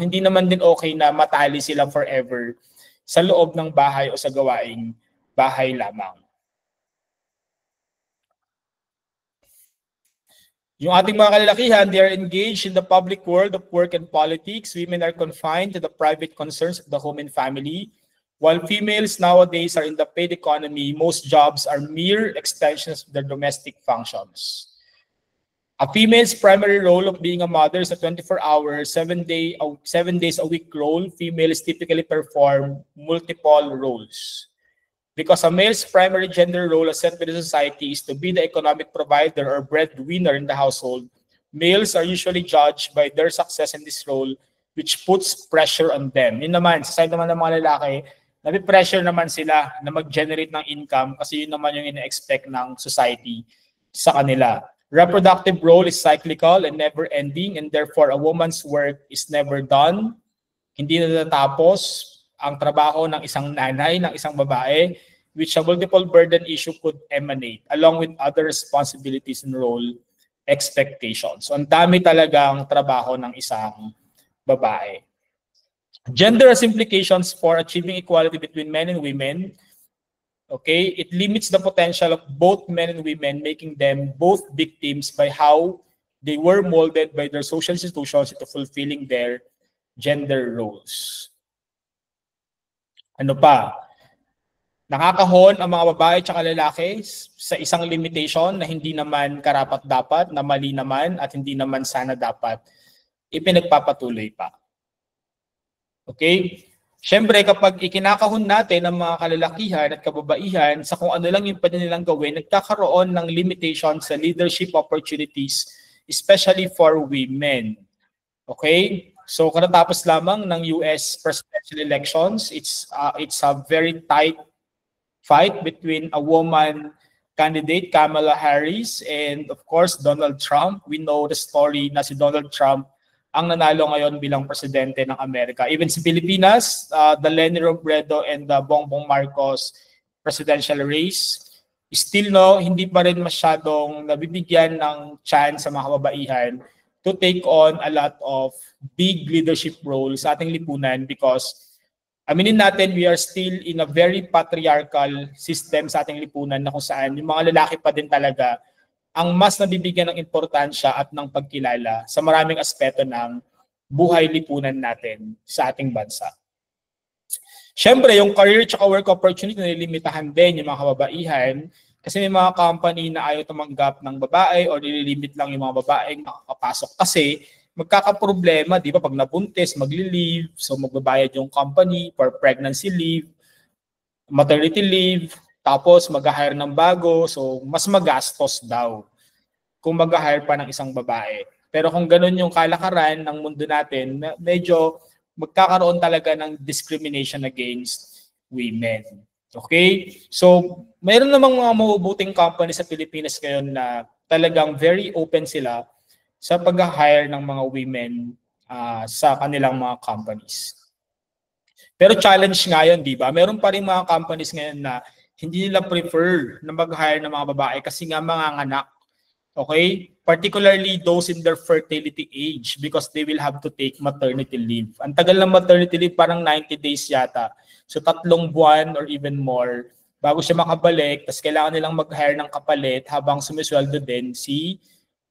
hindi naman din okay na matali sila forever sa loob ng bahay o sa gawaing bahay lamang. Yung ating mga kalalakihan, they are engaged in the public world of work and politics. Women are confined to the private concerns of the home and family. While females nowadays are in the paid economy, most jobs are mere extensions of their domestic functions. A female's primary role of being a mother is a 24-hour, 7 days a week role. Females typically perform multiple roles. Because a male's primary gender role as set by the society is to be the economic provider or breadwinner in the household, males are usually judged by their success in this role, which puts pressure on them. Yun naman, sa side naman ng mga lalaki, nabi-pressure naman sila na mag-generate ng income kasi yun naman yung ina-expect ng society sa kanila. Reproductive role is cyclical and never-ending, and therefore a woman's work is never done. Hindi na natatapos ang trabaho ng isang nanay, ng isang babae, which a multiple burden issue could emanate, along with other responsibilities and role expectations. So ang dami talagang trabaho ng isang babae. Gender has implications for achieving equality between men and women. Okay, it limits the potential of both men and women, making them both victims by how they were molded by their social institutions into fulfilling their gender roles. Ano pa? Nakakahon ang mga babae at lalaki sa isang limitation na hindi naman karapat-dapat, na mali naman at hindi naman sana dapat ipinagpapatuloy pa. Okay? Siyempre, kapag ikinakahon natin ang mga kalalakihan at kababaihan sa kung ano lang yung pwede nilang gawin, nagkakaroon ng limitation sa leadership opportunities, especially for women. Okay? So, katatapos lamang ng US presidential elections, it's a very tight fight between a woman candidate, Kamala Harris, and of course, Donald Trump. We know the story na si Donald Trump ang nanalo ngayon bilang presidente ng Amerika. Even sa Pilipinas, the Leni Robredo and the Bongbong Marcos presidential race, still hindi pa rin masyadong nabibigyan ng chance sa mga kababaihan to take on a lot of big leadership roles sa ating lipunan because aminin natin, we are still in a very patriarchal system sa ating lipunan na kung saan yung mga lalaki pa din talaga ang mas nabibigyan ng importansya at ng pagkilala sa maraming aspeto ng buhay lipunan natin sa ating bansa. Siyempre, yung career at work opportunity na nilimitahan din yung mga kababaihan kasi may mga company na ayaw tumanggap ng babae o nililimit lang yung mga babaeng makakapasok kasi magkakaproblema, di ba? Pag nabuntis, magli-leave, so magbabayad yung company for pregnancy leave, maternity leave, tapos mag-hire ng bago, so mas magastos daw kung mag-hire pa ng isang babae. Pero kung ganun yung kalakaran ng mundo natin, medyo magkakaroon talaga ng discrimination against women. Okay? So, mayroon namang mga mabubuting company sa Pilipinas ngayon na talagang very open sila sa pag-hire ng mga women sa kanilang mga companies. Pero challenge nga yun, di ba? Meron pa rin mga companies ngayon na hindi nila prefer na mag-hire ng mga babae kasi nga manganganak. Okay? Particularly those in their fertility age because they will have to take maternity leave. Ang tagal ng maternity leave, parang 90 days yata. So 3 buwan or even more bago siya makabalik. Tapos kailangan nilang mag-hire ng kapalit habang sumisweldo din si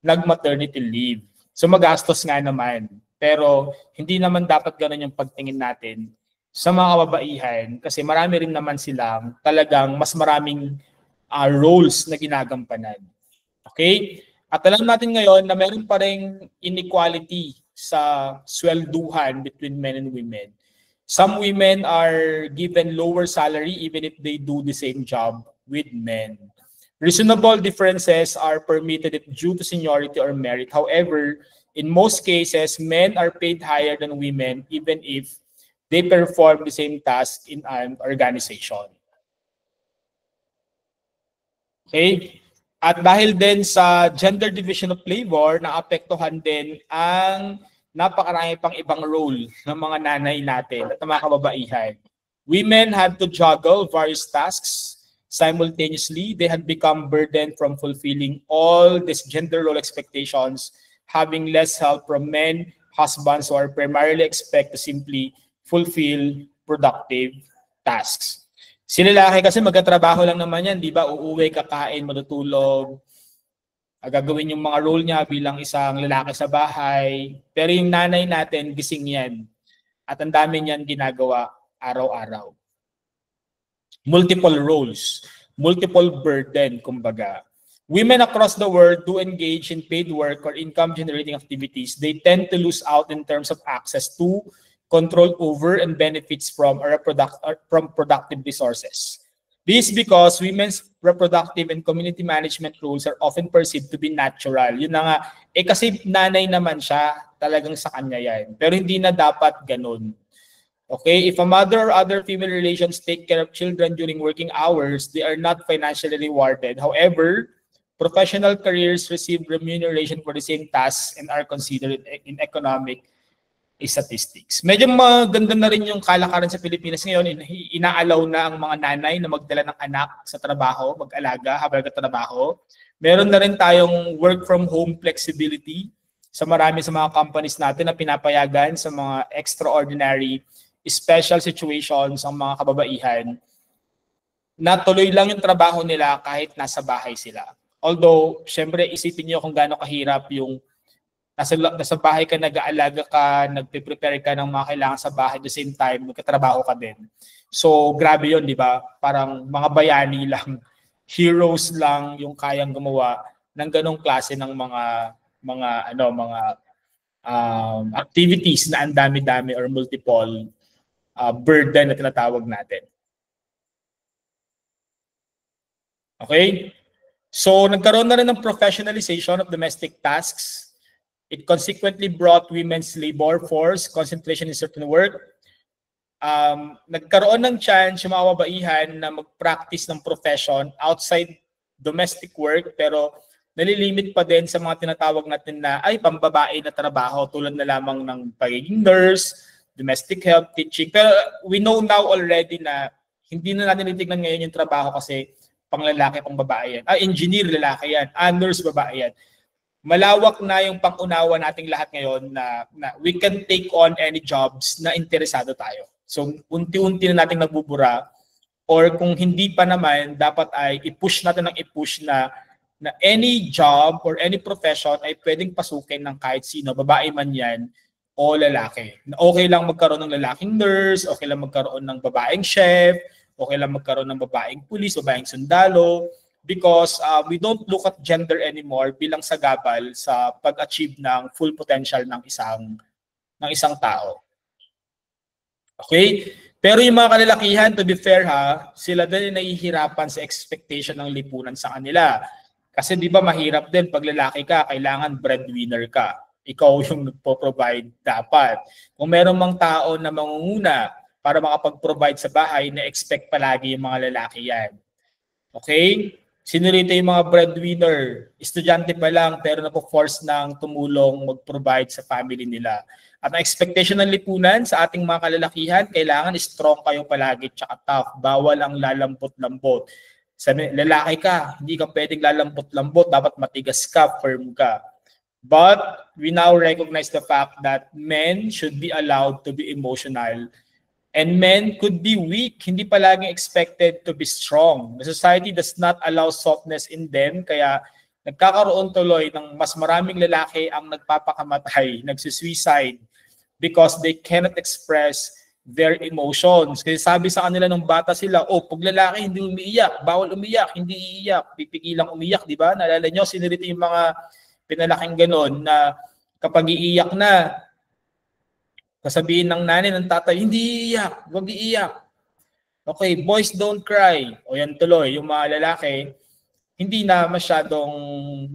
nag-maternity leave. So magastos nga naman. Pero hindi naman dapat ganun yung pagtingin natin sa mga kababaihan kasi marami rin naman silang talagang mas maraming roles na ginagampanan. Okay? At alam natin ngayon na meron pa rin inequality sa swelduhan between men and women. Some women are given lower salary even if they do the same job with men. Reasonable differences are permitted if due to seniority or merit. However, in most cases, men are paid higher than women even if they perform the same task in an organization. Okay? At dahil din sa gender division of labor, naapektuhan din ang napakarami pang ibang role ng mga nanay natin at ng mga kababaihan. Women had to juggle various tasks simultaneously. They had become burdened from fulfilling all these gender role expectations, having less help from men, husbands who are primarily expected to simply fulfill productive tasks. Si lalaki kasi magkatrabaho lang naman yan, di ba? Uuwi, kakain, matutulog, gagawin yung mga role niya bilang isang lalaki sa bahay. Pero yung nanay natin, gising yan. At ang dami niyan ginagawa araw-araw. Multiple roles, multiple burden, kumbaga. Women across the world do engage in paid work or income-generating activities. They tend to lose out in terms of access to, control over, and benefits from productive resources. This is because women's reproductive and community management roles are often perceived to be natural. Yun na nga, kasi nanay naman siya, talagang sa kanya yan. Pero hindi na dapat ganun. Okay, if a mother or other female relations take care of children during working hours, they are not financially rewarded. However, professional careers receive remuneration for the same tasks and are considered in economic statistics. Medyo maganda na rin yung kalakaran sa Pilipinas ngayon. Inaalaw na ang mga nanay na magdala ng anak sa trabaho, mag-alaga habang nagtatrabaho. Meron na rin tayong work from home flexibility sa marami sa mga companies natin na pinapayagan sa mga extraordinary special situations ang mga kababaihan na tuloy lang yung trabaho nila kahit nasa bahay sila. Although, syempre, isipin niyo kung gaano kahirap yung nasa bahay ka, nag-aalaga ka, nagpe-prepare ka ng mga kailangan sa bahay, at the same time, magkatrabaho ka din. So, grabe yun, di ba? Parang mga bayani lang, heroes lang yung kayang gumawa ng ganong klase ng mga activities na ang dami-dami or multiple burden na tinatawag natin. Okay? So, nagkaroon na rin ng professionalization of domestic tasks. It consequently brought women's labor force concentration in certain work. Nagkaroon ng chance yung mga kababaihan na mag-practice ng profession outside domestic work, pero nalilimit pa din sa mga tinatawag natin na ay pambabae na trabaho tulad na lamang ng pagiging nurse, domestic help, teaching. Pero we know now already na hindi na natin titignan ngayon yung trabaho kasi pang lalaki, pang babae yan. Engineer, lalaki yan. Nurse, babae yan. Malawak na yung pang-unawa nating lahat ngayon na we can take on any jobs na interesado tayo. So, unti-unti na nating nagbubura, or kung hindi pa naman, dapat ay i-push natin ng i-push na any job or any profession ay pwedeng pasukin ng kahit sino, babae man yan o lalaki. Okay lang magkaroon ng lalaking nurse, okay lang magkaroon ng babaeng chef, okay lang magkaroon ng babaeng pulis, babaeng sundalo, because we don't look at gender anymore bilang sagabal sa pag-achieve ng full potential ng isang tao. Okay? Pero yung mga kalalakihan, to be fair sila din nahihirapan sa expectation ng lipunan sa kanila. Kasi di ba mahirap din pag lalaki ka, kailangan breadwinner ka. Ikaw yung nagpo-provide dapat. Kung meron mang tao na mangunguna para makapag-provide sa bahay, na-expect palagi yung mga lalaki yan. Okay? Sino rito yung mga breadwinner? Estudyante pa lang pero napo-force ng tumulong mag-provide sa family nila. At ang expectation ng lipunan sa ating mga kalalakihan, kailangan strong kayo palagi tsaka tough. Bawal ang lalampot-lampot. Sabi, lalaki ka, hindi ka pwedeng lalampot-lampot, dapat matigas ka, firm ka. But we now recognize the fact that men should be allowed to be emotional. And men could be weak, hindi palaging expected to be strong. The society does not allow softness in them, kaya nagkakaroon tuloy ng mas maraming lalaki ang nagpapakamatay, nagsusuicide, because they cannot express their emotions. Kasi sabi sa kanila nung bata sila, pag lalaki hindi umiiyak, bawal umiyak, hindi iiyak, pipigilang umiyak, di ba? Naalala nyo, sinirito yung mga pinalaking ganon na kapag iiyak na, sasabihin ng nanay, ng tatay, hindi iiyak, huwag iiyak. Okay, boys don't cry. O yan tuloy, yung mga lalaki, hindi na masyadong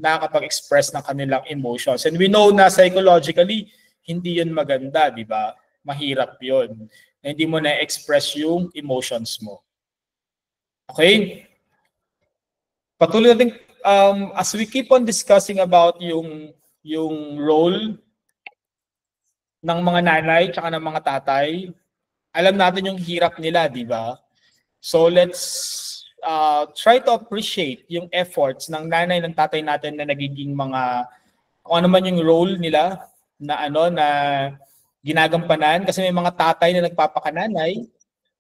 nakakapag-express ng kanilang emotions. And we know na psychologically, hindi yun maganda, di ba? Mahirap yun. Na hindi mo na-express yung emotions mo. Okay? Patuloy natin, as we keep on discussing about yung role ng mga nanay tsaka ng mga tatay, alam natin yung hirap nila, di ba? So let's try to appreciate yung efforts ng nanay ng tatay natin na nagiging mga, kung ano man yung role nila na na ginagampanan. Kasi may mga tatay na nagpapakananay,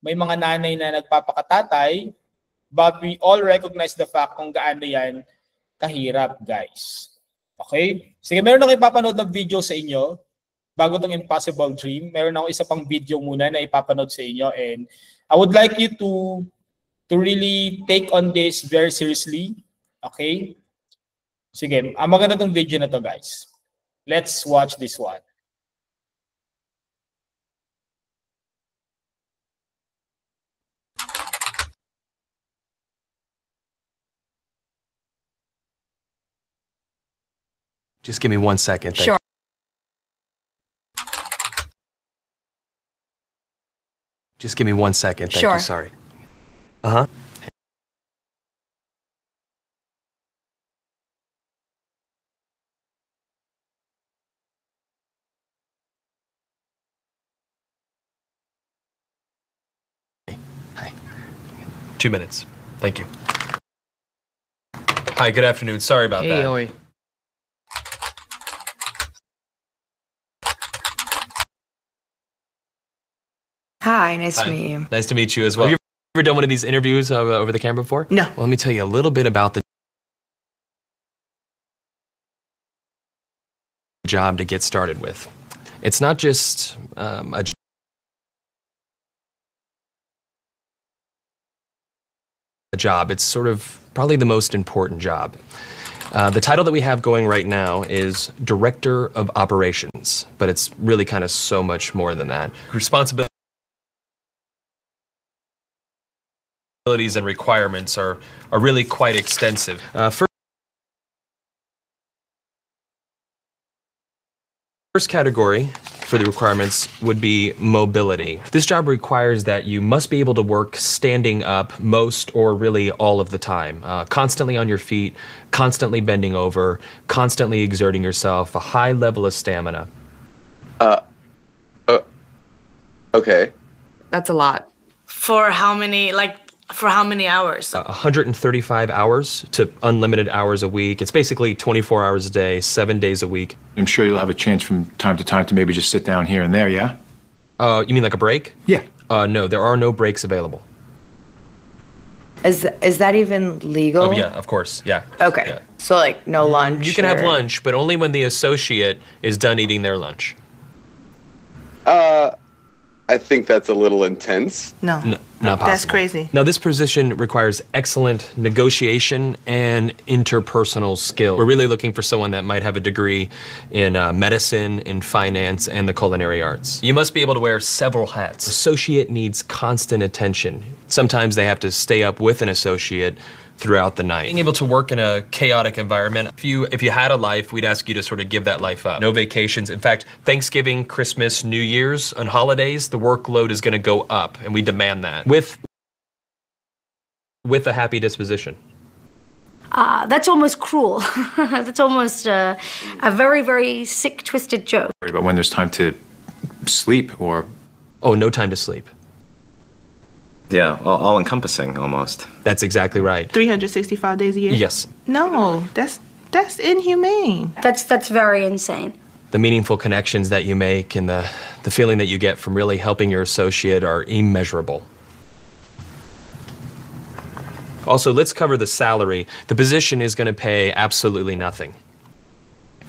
may mga nanay na nagpapakatatay, but we all recognize the fact kung gaano yan kahirap, guys. Okay? Sige, meron akong ipapanood ng video sa inyo bago itong Impossible Dream. Meron ako isa pang video muna na ipapanood sa inyo, and I would like you to really take on this very seriously. Okay? Sige, maganda itong video na to, guys. Let's watch this one. Just give me 1 second. Sure. Just give me 1 second. Thank Sure. you. Sorry. Uh-huh. Hi. 2 minutes. Thank you. Hi, good afternoon. Sorry about that. Oi. Hi, nice Hi. to meet you. Nice to meet you as well. Have you ever done one of these interviews over the camera before? No. Well, let me tell you a little bit about the job to get started with. It's not just a job, it's sort of probably the most important job. The title that we have going right now is Director of Operations, but it's really kind of so much more than that. Responsibilities and requirements are really quite extensive. First category for the requirements would be mobility. This job requires that you must be able to work standing up most or really all of the time, constantly on your feet, constantly bending over, constantly exerting yourself, a high level of stamina. Okay. That's a lot. For how many, for how many hours? 135 hours to unlimited hours a week. It's basically 24 hours a day, 7 days a week. I'm sure you'll have a chance from time to time to maybe just sit down here and there, yeah? You mean like a break? Yeah. No, there are no breaks available. Is that even legal? Oh, yeah, of course, yeah. Okay. Yeah. So like no lunch. You can have or- lunch, but only when the associate is done eating their lunch. I think that's a little intense. No, No, not possible. that's crazy. Now, this position requires excellent negotiation and interpersonal skill. We're really looking for someone that might have a degree in medicine, in finance, and the culinary arts. You must be able to wear several hats. Associate needs constant attention. Sometimes they have to stay up with an associate throughout the night. Being able to work in a chaotic environment, if you had a life, we'd ask you to sort of give that life up. No vacations. In fact, Thanksgiving, Christmas, New Year's, and holidays, the workload is going to go up, and we demand that with a happy disposition. That's almost cruel. That's almost a very, very sick, twisted joke. But when there's time to sleep or... Oh, no time to sleep. Yeah, all-encompassing almost. That's exactly right. 365 days a year? Yes. No, that's inhumane. That's very insane. The meaningful connections that you make and the feeling that you get from really helping your associate are immeasurable. Also, let's cover the salary. The position is going to pay absolutely nothing.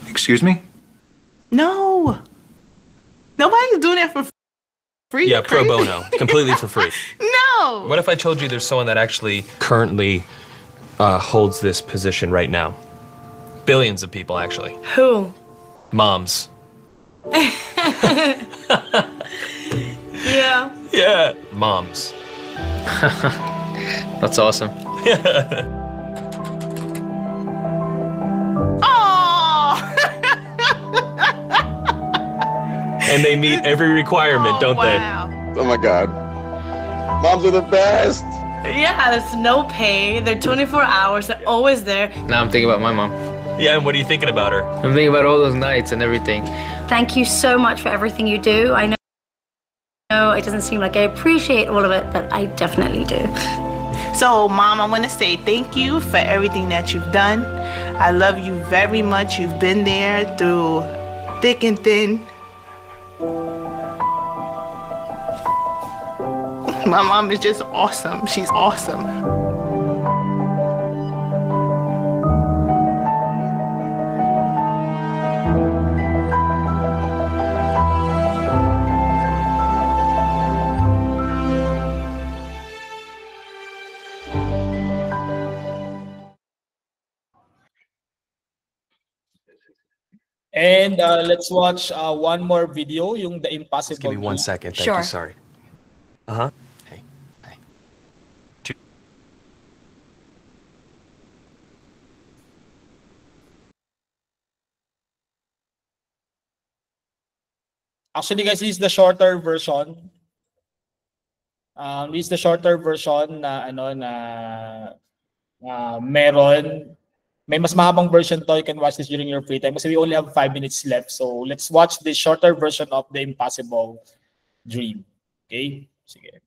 Excuse me? No. Nobody's doing that for free. Yeah, pro bono, completely for free. No. What if I told you there's someone that actually currently holds this position right now? Billions of people, actually. Who? Moms. Yeah. Yeah. Moms. That's awesome. Oh. And they meet every requirement, don't wow. Oh my God. Moms are the best. Yeah, there's no pay. They're 24 hours. They're always there. Now I'm thinking about my mom. they? Yeah, and what are you thinking about her? I'm thinking about all those nights and everything. Thank you so much for everything you do. I know it doesn't seem like I appreciate all of it, but I definitely do. So, Mom, I want to say thank you for everything that you've done. I love you very much. You've been there through thick and thin. My mom is just awesome. She's awesome. And let's watch one more video, yung The Impossible. Just give me 1 2. second. Thank Sure. you. Sorry. Uh-huh. Hey. Hey. Actually, guys, this is the shorter version. This is the shorter version na meron. May mas mahabang version to. You can watch this during your free time kasi we only have 5 minutes left. So let's watch the shorter version of The Impossible Dream. Okay? Sige.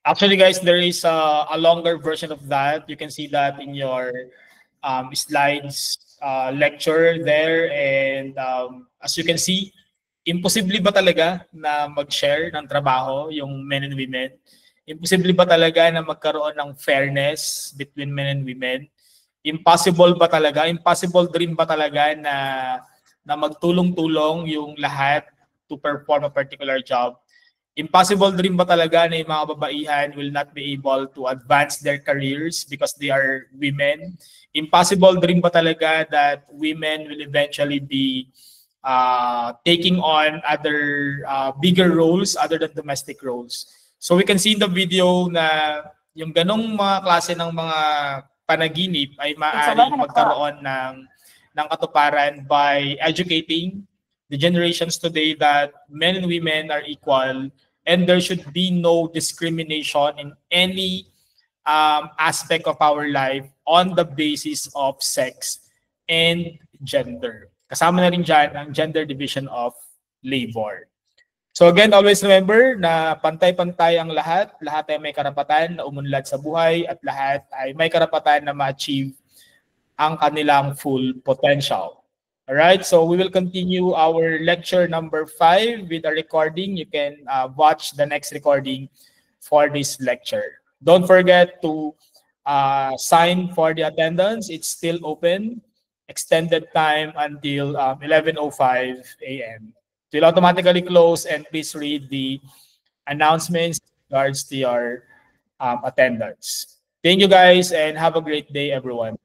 Actually, guys, there is a longer version of that. You can see that in your slides lecture there. And as you can see, imposible ba talaga na mag-share ng trabaho yung men and women? Imposible ba talaga na magkaroon ng fairness between men and women? Impossible ba talaga? Impossible dream ba talaga na magtulong-tulong yung lahat to perform a particular job? Impossible dream ba talaga na yung mga babaihan will not be able to advance their careers because they are women? Impossible dream ba talaga that women will eventually be taking on other bigger roles other than domestic roles? So we can see in the video na yung ganong mga klase ng mga panaginip ay maaaring magkaroon ng katuparan by educating the generations today that men and women are equal and there should be no discrimination in any aspect of our life on the basis of sex and gender. Kasama na rin dyan ang gender division of labor. So again, always remember na pantay-pantay ang lahat. Lahat ay may karapatan na umunlad sa buhay at lahat ay may karapatan na ma-achieve ang kanilang full potential. Alright, so we will continue our lecture number 5 with a recording. You can watch the next recording for this lecture. Don't forget to sign for the attendance. It's still open. Extended time until 11:05 a.m. It will automatically close, and please read the announcements in regards to your attendance. Thank you guys and have a great day, everyone.